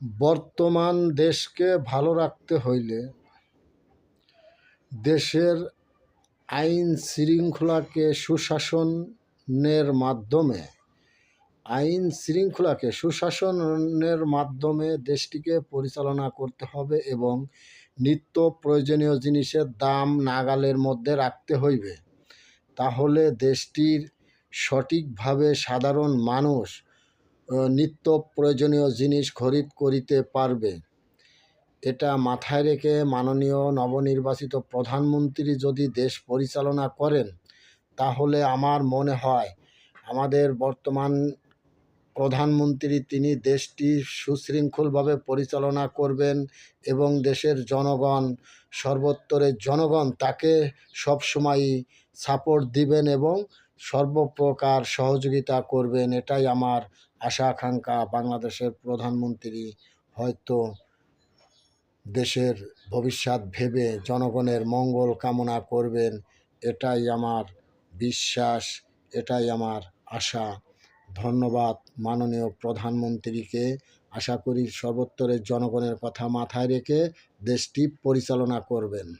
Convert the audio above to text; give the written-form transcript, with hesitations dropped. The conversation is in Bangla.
বর্তমান দেশকে ভালো রাখতে হইলে দেশের আইন শৃঙ্খলাকে সুশাসনের মাধ্যমে দেশটিকে পরিচালনা করতে হবে এবং নিত্য প্রয়োজনীয় জিনিসের দাম নাগালের মধ্যে রাখতে হইবে। তাহলে দেশটির সঠিকভাবে সাধারণ মানুষ নিত্য প্রয়োজনীয় জিনিস খরিদ করিতে পারবে। এটা মাথায় রেখে মাননীয় নবনির্বাচিত প্রধানমন্ত্রী যদি দেশ পরিচালনা করেন, তাহলে আমার মনে হয় আমাদের বর্তমান প্রধানমন্ত্রী তিনি দেশটি সুশৃঙ্খলভাবে পরিচালনা করবেন এবং দেশের জনগণ, সর্বত্তরের জনগণ তাকে সবসময়ই সাপোর্ট দিবেন এবং সর্বপ্রকার সহযোগিতা করবেন। এটাই আমার আশা আকাঙ্ক্ষা। বাংলাদেশের প্রধানমন্ত্রী হয়তো দেশের ভবিষ্যৎ ভেবে জনগণের মঙ্গল কামনা করবেন। এটাই আমার বিশ্বাস, এটাই আমার আশা। ধন্যবাদ মাননীয় প্রধানমন্ত্রীকে। আশা করি সর্বত্তরের জনগণের কথা মাথায় রেখে দেশটি পরিচালনা করবেন।